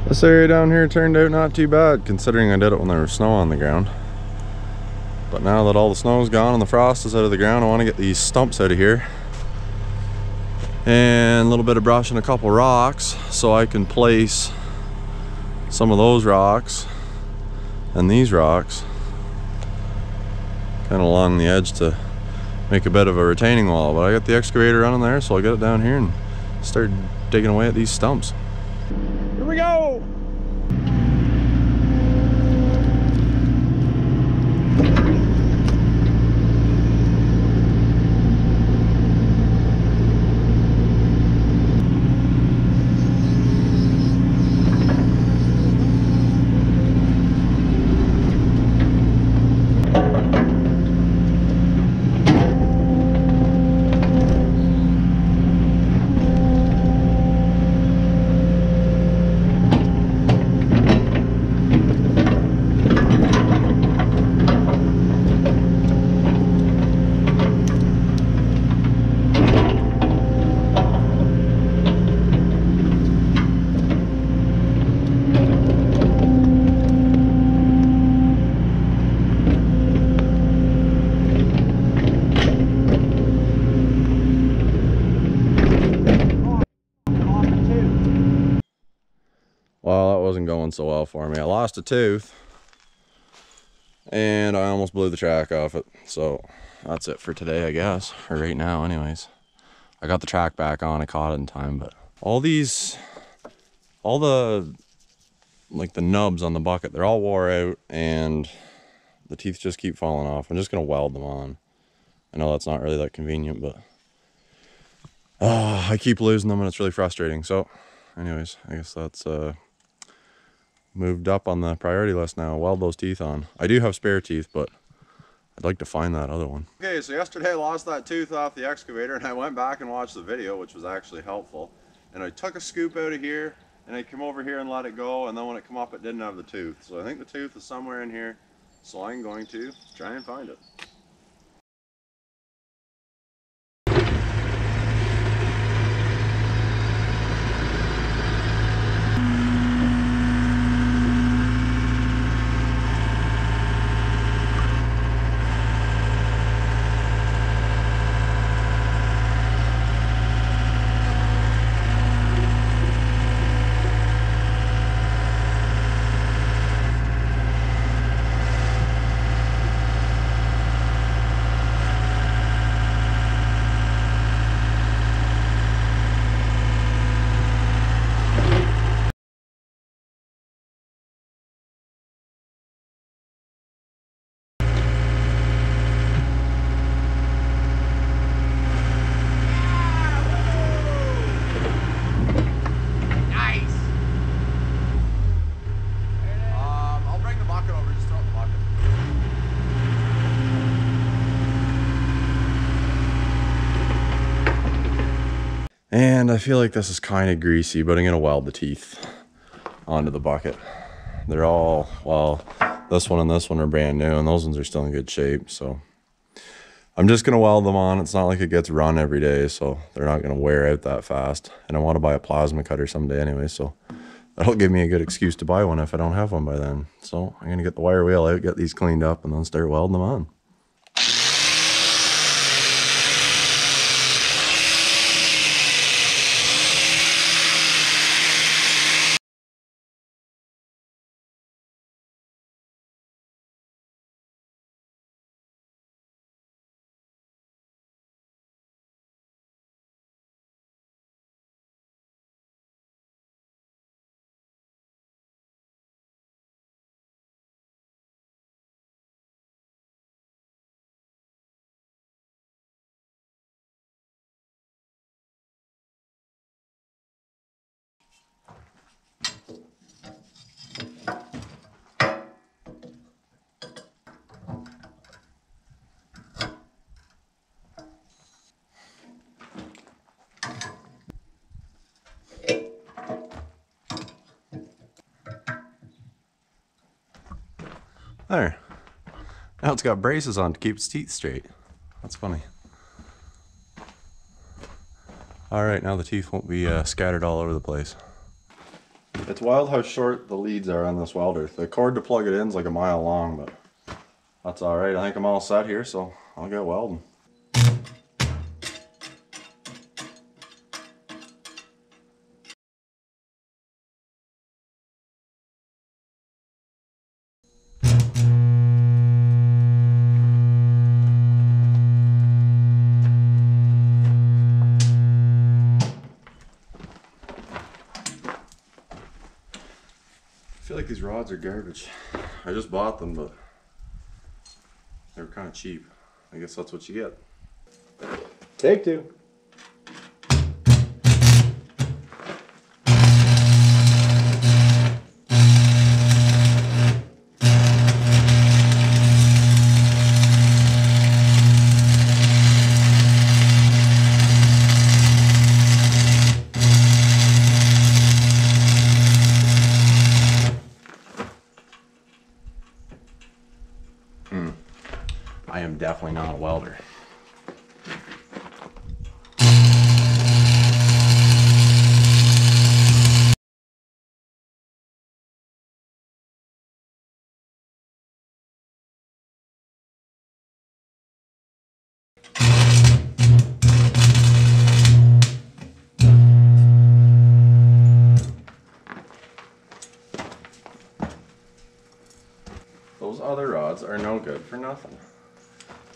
This area down here turned out not too bad, considering I did it when there was snow on the ground. But now that all the snow's gone and the frost is out of the ground, I want to get these stumps out of here. And a little bit of brush and a couple rocks so I can place some of those rocks and these rocks kind of along the edge to make a bit of a retaining wall. But I got the excavator running there, so I'll get it down here and start digging away at these stumps. Here we go! Well, that wasn't going so well for me. I lost a tooth and I almost blew the track off it. So that's it for today, I guess, or right now anyways. I got the track back on, I caught it in time, but all the like the nubs on the bucket, they're all wore out and the teeth just keep falling off. I'm just gonna weld them on. I know that's not really that convenient, but I keep losing them and it's really frustrating. So anyways, I guess that's moved up on the priority list now. Weld those teeth on. I do have spare teeth, but I'd like to find that other one. Okay, so yesterday I lost that tooth off the excavator and I went back and watched the video, which was actually helpful. And I took a scoop out of here and I came over here and let it go, and then when it came up it didn't have the tooth. So I think the tooth is somewhere in here, so I'm going to try and find it. And I feel like this is kind of greasy, but I'm gonna weld the teeth onto the bucket. They're all, well, this one and this one are brand new and those ones are still in good shape. So I'm just gonna weld them on. It's not like it gets run every day, so they're not gonna wear out that fast. And I want to buy a plasma cutter someday anyway, so that'll give me a good excuse to buy one if I don't have one by then. So I'm gonna get the wire wheel out, get these cleaned up, and then start welding them on. There. Now it's got braces on to keep its teeth straight. That's funny. Alright, now the teeth won't be scattered all over the place. It's wild how short the leads are on this welder. The cord to plug it in is like a mile long, but that's all right. I think I'm all set here, so I'll get welding. I feel like these rods are garbage. I just bought them, but they were kind of cheap. I guess that's what you get. Take two. I am definitely not a welder. Those other rods are no good for nothing.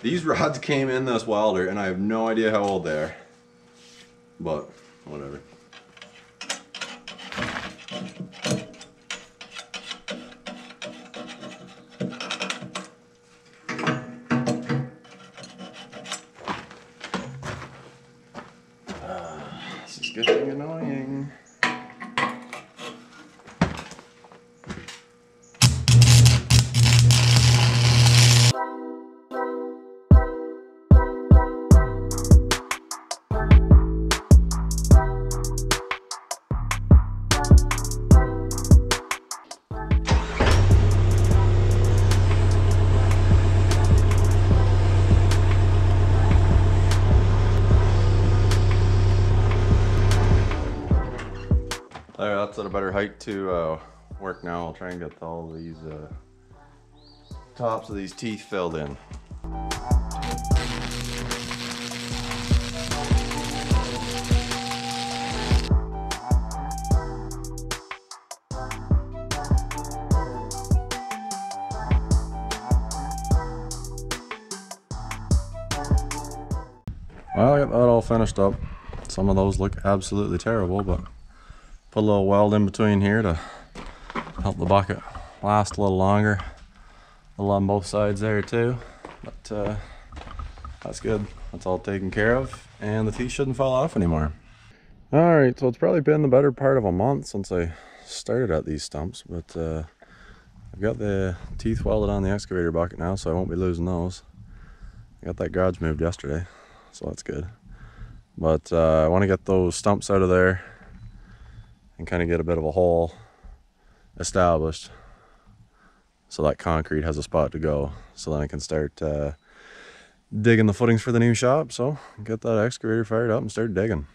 These rods came in this welder and I have no idea how old they are. But, whatever. This is getting annoying. There, that's at a better height to work now. I'll try and get all these tops of these teeth filled in. Well, I got that all finished up. Some of those look absolutely terrible, but put a little weld in between here to help the bucket last a little longer. A little on both sides there too, but that's good. That's all taken care of, and the teeth shouldn't fall off anymore. All right, so it's probably been the better part of a month since I started at these stumps, but I've got the teeth welded on the excavator bucket now, so I won't be losing those. I got that garage moved yesterday, so that's good. But I want to get those stumps out of there and kind of get a bit of a hole established so that concrete has a spot to go, so then I can start digging the footings for the new shop. So get that excavator fired up and start digging.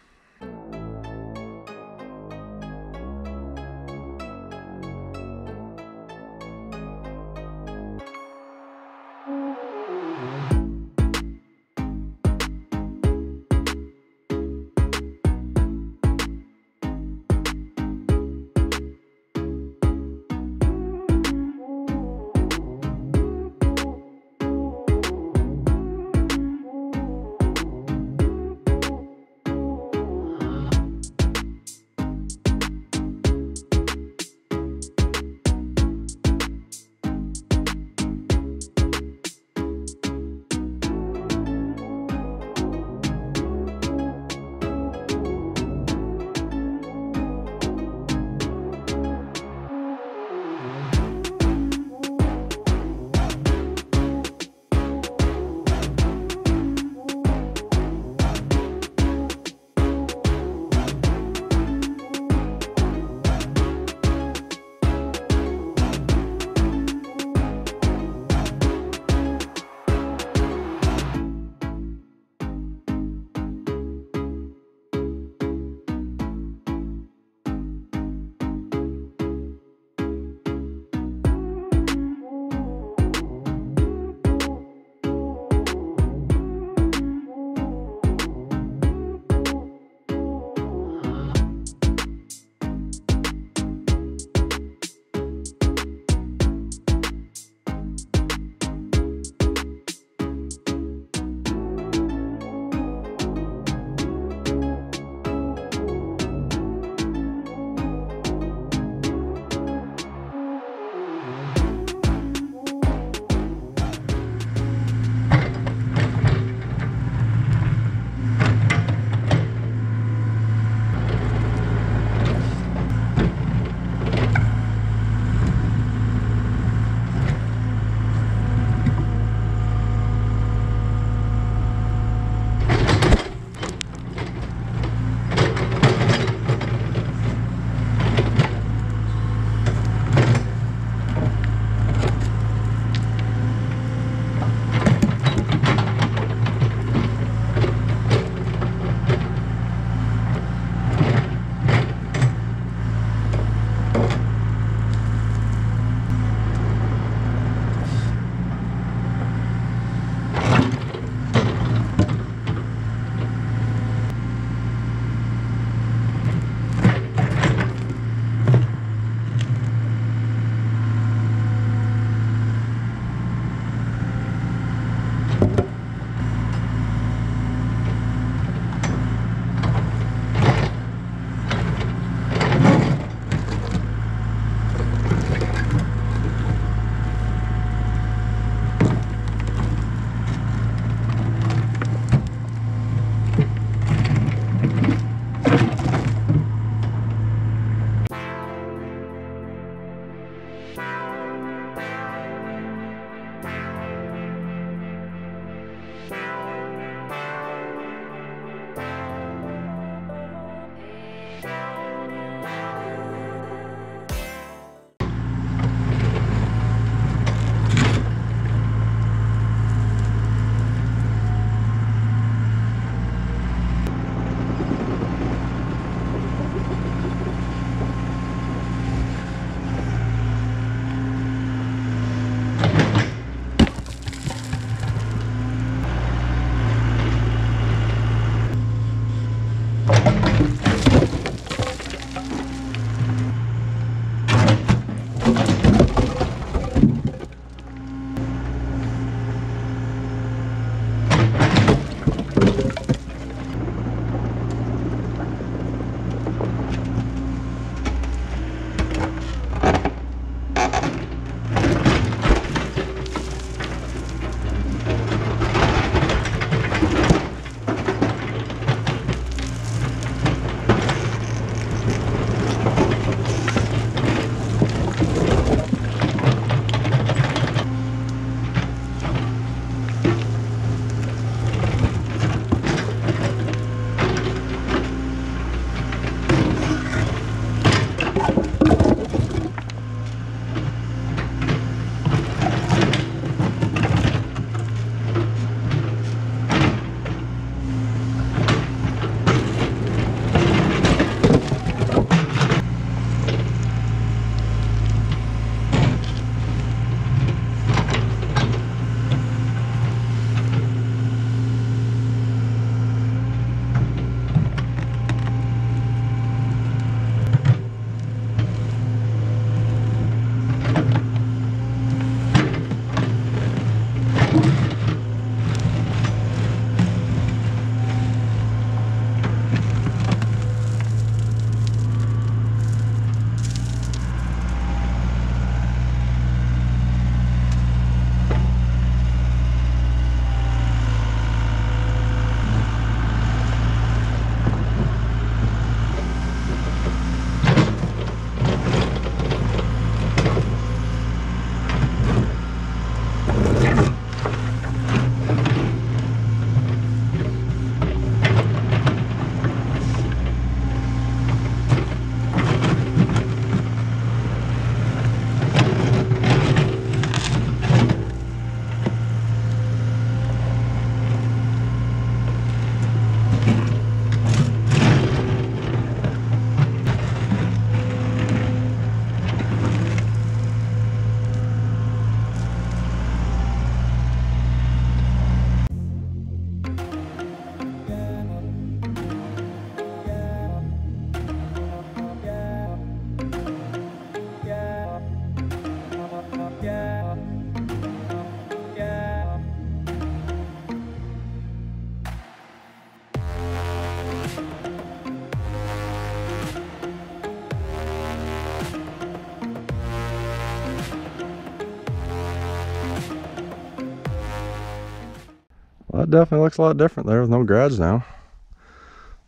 Well, that definitely looks a lot different there with no garage now.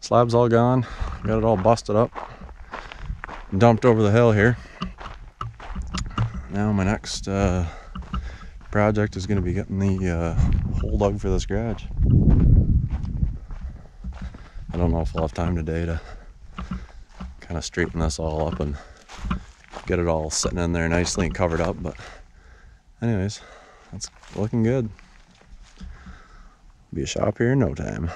Slab's all gone. Got it all busted up. Dumped over the hill here. Now my next project is going to be getting the hole dug for this garage. I don't know if we'll have time today to kind of straighten this all up and get it all sitting in there nicely and covered up, but anyways, that's looking good. Be a shop here in no time.